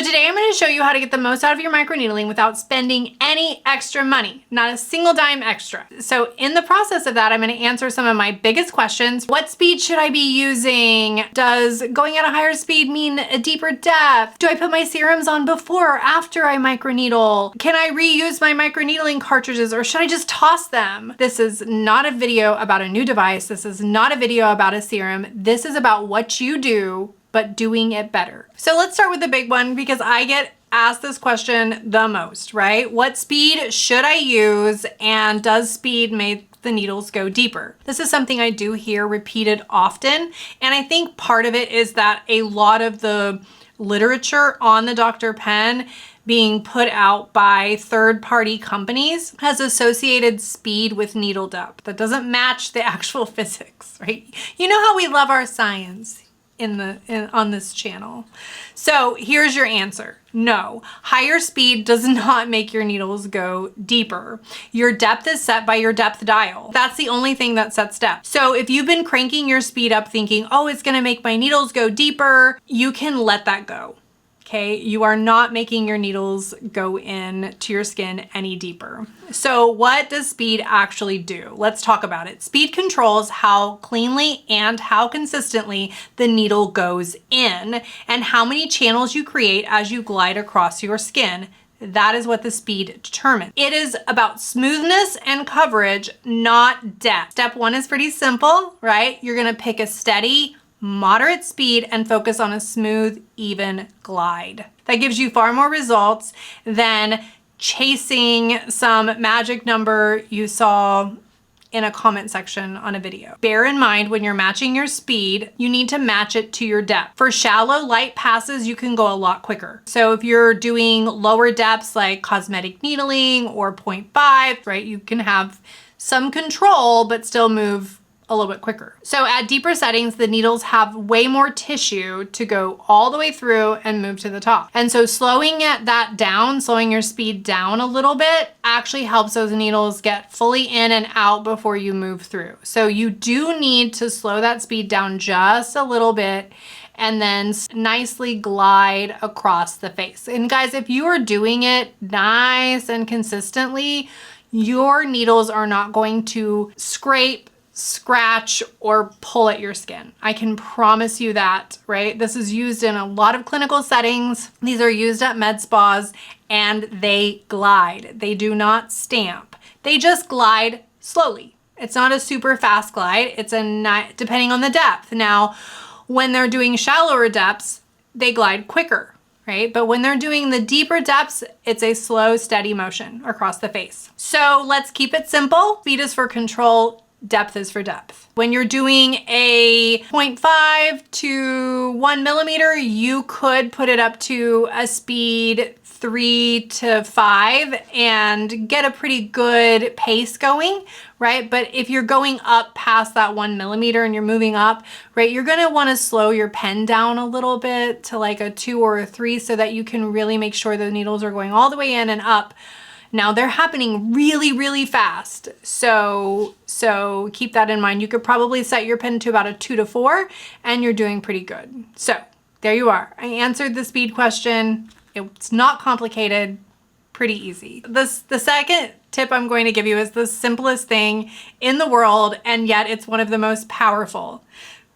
today I'm going to show you how to get the most out of your microneedling without spending any extra money, not a single dime extra. So in the process of that, I'm going to answer some of my biggest questions. What speed should I be using? Does going at a higher speed mean a deeper depth? Do I put my serums on before or after I microneedle? Can I reuse my microneedling cartridges or should I just toss them? This is not a video about a new device. This is not a video about a serum. This is about what you do, but doing it better. So let's start with the big one because I get asked this question the most, right? What speed should I use and does speed make the needles go deeper? This is something I do hear repeated often. And I think part of it is that a lot of the literature on the Dr. Pen being put out by third-party companies has associated speed with needle depth. That doesn't match the actual physics, right? You know how we love our science on this channel. So here's your answer. No, higher speed does not make your needles go deeper. Your depth is set by your depth dial. That's the only thing that sets depth. So if you've been cranking your speed up thinking, oh, it's gonna make my needles go deeper, you can let that go. Okay, you are not making your needles go in to your skin any deeper. So what does speed actually do? Let's talk about it. Speed controls how cleanly and how consistently the needle goes in and how many channels you create as you glide across your skin. That is what the speed determines. It is about smoothness and coverage, not depth. Step one is pretty simple, right? You're gonna pick a steady, moderate speed and focus on a smooth, even glide. That gives you far more results than chasing some magic number you saw in a comment section on a video. Bear in mind when you're matching your speed, you need to match it to your depth. For shallow light passes, you can go a lot quicker. So if you're doing lower depths like cosmetic needling or 0.5, right, you can have some control but still move a little bit quicker. So at deeper settings, the needles have way more tissue to go all the way through and move to the top. And so slowing that down, slowing your speed down a little bit actually helps those needles get fully in and out before you move through. So you do need to slow that speed down just a little bit and then nicely glide across the face. And guys, if you are doing it nice and consistently, your needles are not going to scrape, scratch, or pull at your skin. I can promise you that, right? This is used in a lot of clinical settings. These are used at med spas and they glide. They do not stamp. They just glide slowly. It's not a super fast glide. It's depending on the depth. Now, when they're doing shallower depths, they glide quicker, right? But when they're doing the deeper depths, it's a slow, steady motion across the face. So let's keep it simple. Speed is for control. Depth is for depth. When you're doing a 0.5 to 1 millimeter, you could put it up to a speed 3 to 5 and get a pretty good pace going, right? But if you're going up past that 1 millimeter and you're moving up, right, you're gonna wanna slow your pen down a little bit to like a 2 or a 3 so that you can really make sure the needles are going all the way in and up. Now they're happening really, really fast. So keep that in mind. You could probably set your pen to about a 2 to 4 and you're doing pretty good. So there you are. I answered the speed question. It's not complicated, pretty easy. The second tip I'm going to give you is the simplest thing in the world, and yet it's one of the most powerful,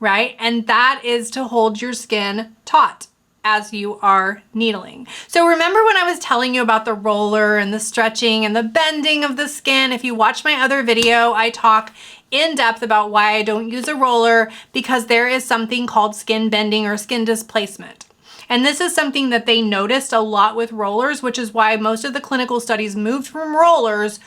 right? And that is to hold your skin taut as you are needling. So remember when I was telling you about the roller and the stretching and the bending of the skin? If you watch my other video, I talk in depth about why I don't use a roller, because there is something called skin bending or skin displacement. And this is something that they noticed a lot with rollers, which is why most of the clinical studies moved from rollers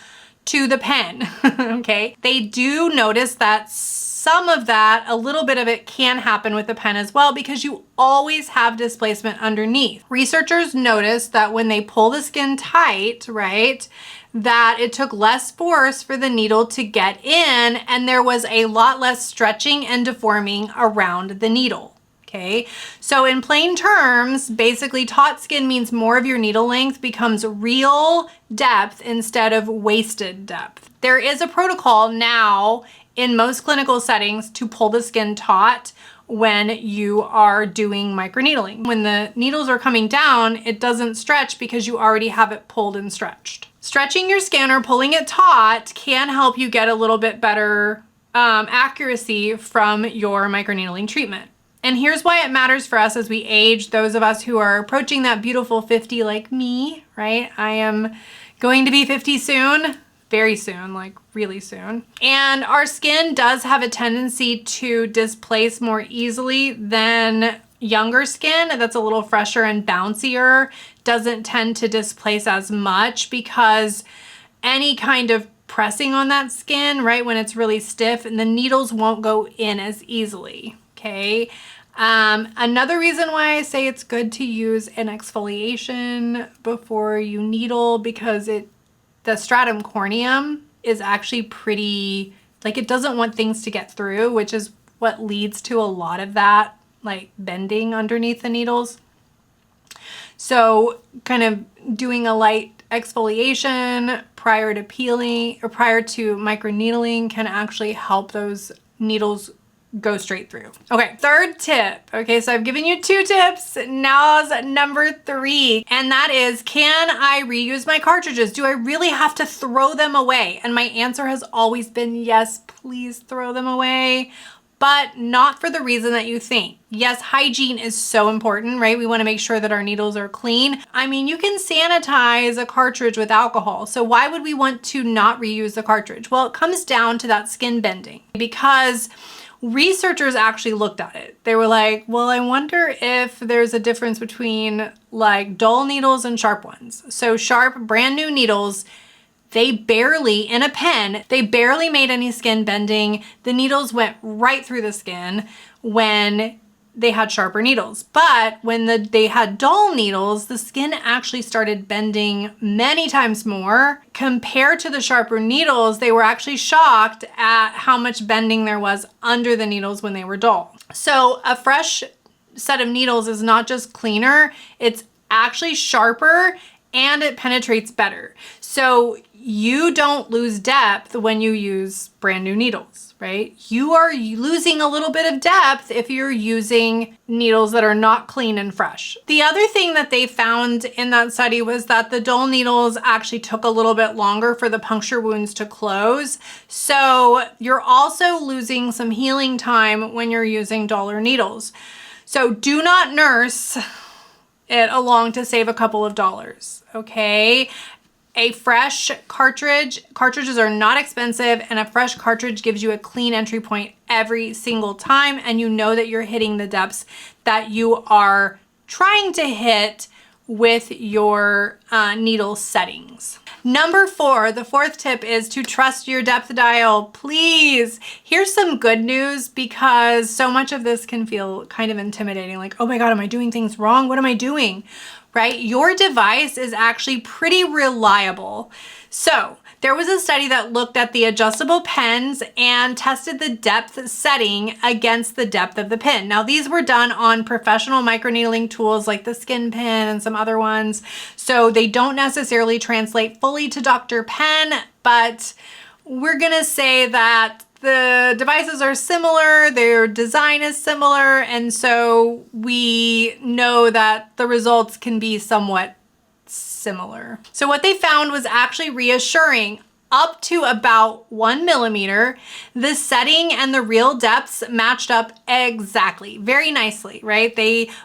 to the pen, okay? They do notice that some of that, a little bit of it can happen with the pen as well because you always have displacement underneath. Researchers noticed that when they pull the skin tight, right, that it took less force for the needle to get in and there was a lot less stretching and deforming around the needle. Okay, so in plain terms, basically taut skin means more of your needle length becomes real depth instead of wasted depth. There is a protocol now in most clinical settings to pull the skin taut when you are doing microneedling. When the needles are coming down, it doesn't stretch because you already have it pulled and stretched. Stretching your skin or pulling it taut can help you get a little bit better accuracy from your microneedling treatment. And here's why it matters for us as we age, those of us who are approaching that beautiful 50 like me, right? I am going to be 50 soon, very soon, like really soon. And our skin does have a tendency to displace more easily than younger skin that's a little fresher and bouncier. Doesn't tend to displace as much because any kind of pressing on that skin, right, when it's really stiff, and the needles won't go in as easily, okay? Another reason why I say it's good to use an exfoliation before you needle, because the stratum corneum is actually pretty, like, it doesn't want things to get through, which is what leads to a lot of that, like, bending underneath the needles. So kind of doing a light exfoliation prior to peeling or prior to microneedling can actually help those needles go straight through. Okay, third tip. Okay, so I've given you 2 tips. Now's number 3, and that is, can I reuse my cartridges? Do I really have to throw them away? And my answer has always been yes, please throw them away, but not for the reason that you think. Yes, hygiene is so important, right? We want to make sure that our needles are clean. I mean, you can sanitize a cartridge with alcohol, so why would we want to not reuse the cartridge? Well, it comes down to that skin bending, because researchers actually looked at it. They were like, well, I wonder if there's a difference between like dull needles and sharp ones. So sharp, brand new needles, they barely, in a pen, they barely made any skin bending. The needles went right through the skin when they had sharper needles. But when they had dull needles, the skin actually started bending many times more. Compared to the sharper needles, they were actually shocked at how much bending there was under the needles when they were dull. So a fresh set of needles is not just cleaner, it's actually sharper and it penetrates better. So you don't lose depth when you use brand new needles, right? You are losing a little bit of depth if you're using needles that are not clean and fresh. The other thing that they found in that study was that the dull needles actually took a little bit longer for the puncture wounds to close. So you're also losing some healing time when you're using duller needles. So do not nurse it along to save a couple of dollars, okay? A fresh cartridges are not expensive, and a fresh cartridge gives you a clean entry point every single time, and you know that you're hitting the depths that you are trying to hit with your needle settings. Number 4, the 4th tip is to trust your depth dial, please. Here's some good news, because so much of this can feel kind of intimidating, like, oh my God, am I doing things wrong? What am I doing? Right? Your device is actually pretty reliable. So there was a study that looked at the adjustable pens and tested the depth setting against the depth of the pin. Now, these were done on professional microneedling tools like the Skin Pen and some other ones. So they don't necessarily translate fully to Dr. Pen, but we're gonna say that the devices are similar, their design is similar, and so we know that the results can be somewhat similar. So what they found was actually reassuring. Up to about 1 millimeter, the setting and the real depths matched up exactly, very nicely, right?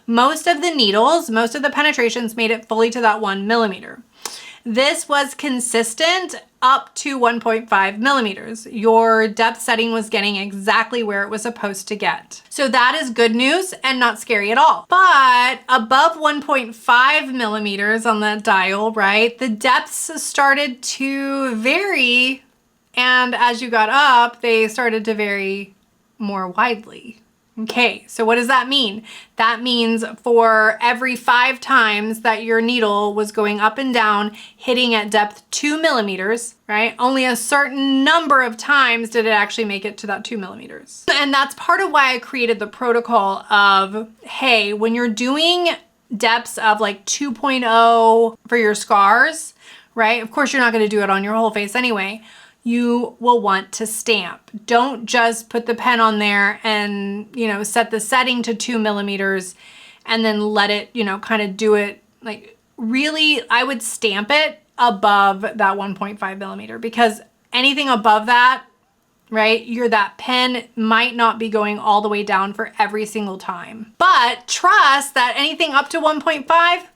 Most of the needles, most of the penetrations made it fully to that 1 millimeter. This was consistent up to 1.5 millimeters. Your depth setting was getting exactly where it was supposed to get. So that is good news and not scary at all. But above 1.5 millimeters on the dial, right, the depths started to vary. And as you got up, they started to vary more widely. Okay, so what does that mean? That means for every 5 times that your needle was going up and down, hitting at depth 2 millimeters, right? Only a certain number of times did it actually make it to that 2 millimeters. And that's part of why I created the protocol of, hey, when you're doing depths of like 2.0 for your scars, right? Of course, you're not gonna do it on your whole face anyway. you will want to stamp. Don't just put the pen on there and, set the setting to 2 millimeters and then let it, kind of do it. Like, really, I would stamp it above that 1.5 millimeter, because anything above that, right, that pen might not be going all the way down for every single time. But trust that anything up to 1.5,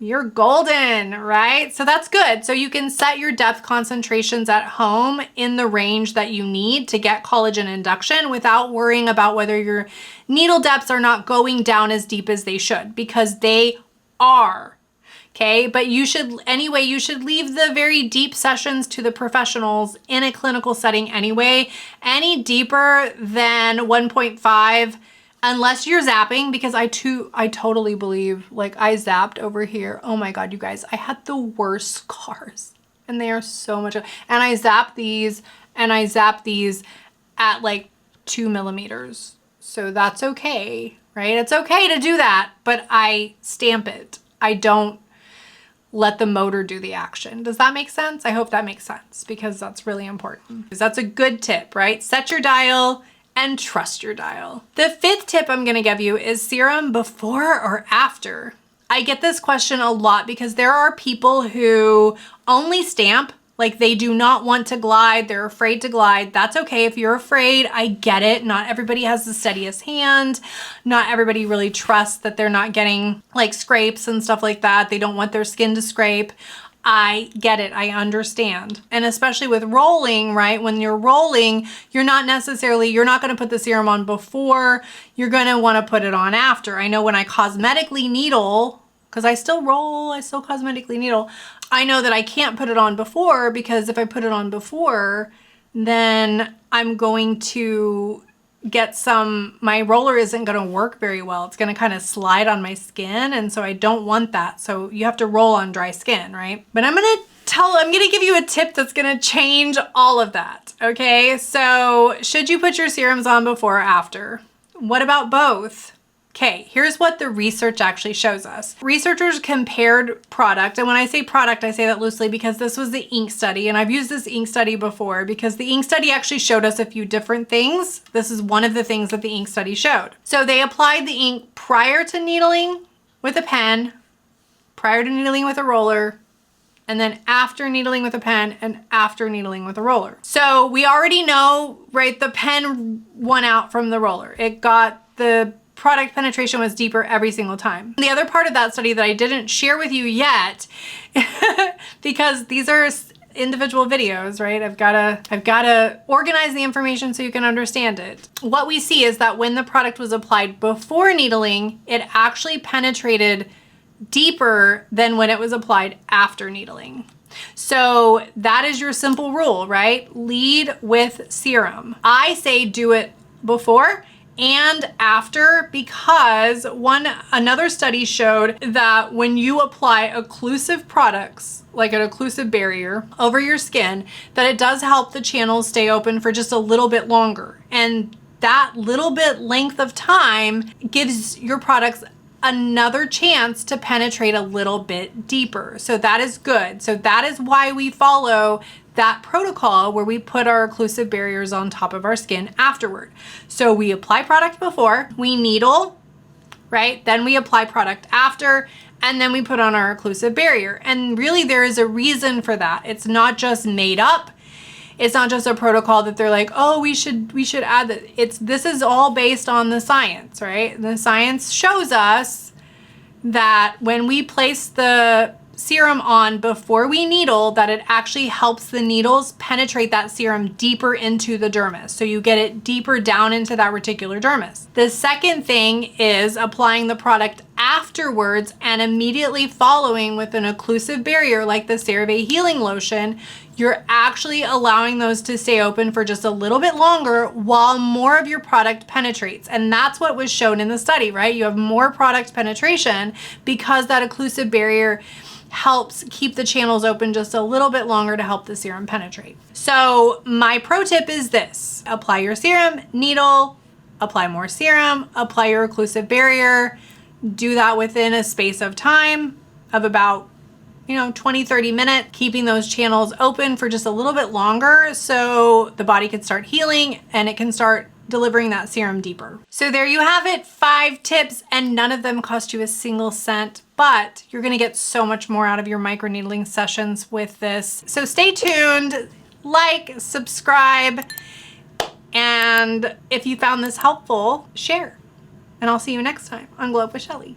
you're golden, right? So that's good. So you can set your depth concentrations at home in the range that you need to get collagen induction without worrying about whether your needle depths are not going down as deep as they should, because they are. Okay, but you should leave the very deep sessions to the professionals in a clinical setting anyway. Any deeper than 1.5, unless you're zapping, because I totally believe, like, I zapped over here. Oh my God, you guys, I had the worst scars and they are so much. And I zap these at like 2 millimeters. So that's okay, right? It's okay to do that, but I stamp it. I don't let the motor do the action. Does that make sense? I hope that makes sense, because that's really important. That's a good tip, right? Set your dial and trust your dial. The 5th tip I'm gonna give you is serum before or after. I get this question a lot because there are people who only stamp, like they do not want to glide, they're afraid to glide. That's okay if you're afraid, I get it. Not everybody has the steadiest hand. Not everybody really trusts that they're not getting like scrapes and stuff like that. They don't want their skin to scrape. I get it, I understand. And especially with rolling, right? When you're rolling, you're not gonna put the serum on before, you're gonna wanna put it on after. I know when I cosmetically needle, because I still roll, I still cosmetically needle, I know that I can't put it on before, because if I put it on before, then I'm going to get my roller isn't gonna work very well. It's gonna kind of slide on my skin, and so I don't want that. So you have to roll on dry skin, right? But I'm gonna give you a tip that's gonna change all of that, okay? So should you put your serums on before or after? What about both? Okay, here's what the research actually shows us. Researchers compared product, and when I say product, I say that loosely because this was the ink study, and I've used this ink study before because the ink study actually showed us a few different things. This is one of the things that the ink study showed. So they applied the ink prior to needling with a pen, prior to needling with a roller, and then after needling with a pen and after needling with a roller. So we already know, right, the pen won out from the roller. It got the product penetration was deeper every single time. The other part of that study that I didn't share with you yet, because these are individual videos, right? I've gotta organize the information so you can understand it. What we see is that when the product was applied before needling, it actually penetrated deeper than when it was applied after needling. So that is your simple rule, right? Lead with serum. I say do it before and after, because another study showed that when you apply occlusive products, like an occlusive barrier over your skin, that it does help the channels stay open for just a little bit longer. And that little bit length of time gives your products another chance to penetrate a little bit deeper. So that is good. So that is why we follow that protocol where we put our occlusive barriers on top of our skin afterward. So we apply product before, we needle, right? Then we apply product after, and then we put on our occlusive barrier. And really there is a reason for that. It's not just made up. It's not just a protocol that they're like, oh, we should add that. This is all based on the science, right? The science shows us that when we place the serum on before we needle, that it actually helps the needles penetrate that serum deeper into the dermis. So you get it deeper down into that reticular dermis. The second thing is applying the product afterwards and immediately following with an occlusive barrier like the CeraVe Healing Lotion. You're actually allowing those to stay open for just a little bit longer while more of your product penetrates. And that's what was shown in the study, right? You have more product penetration because that occlusive barrier helps keep the channels open just a little bit longer to help the serum penetrate. So my pro tip is this: apply your serum, needle, apply more serum, apply your occlusive barrier. Do that within a space of time of about 20, 30 minutes, keeping those channels open for just a little bit longer so the body can start healing and it can start delivering that serum deeper. So there you have it, 5 tips, and none of them cost you a single cent, but you're gonna get so much more out of your microneedling sessions with this. So stay tuned, like, subscribe, and if you found this helpful, share. And I'll see you next time on Glow Up with Shelley.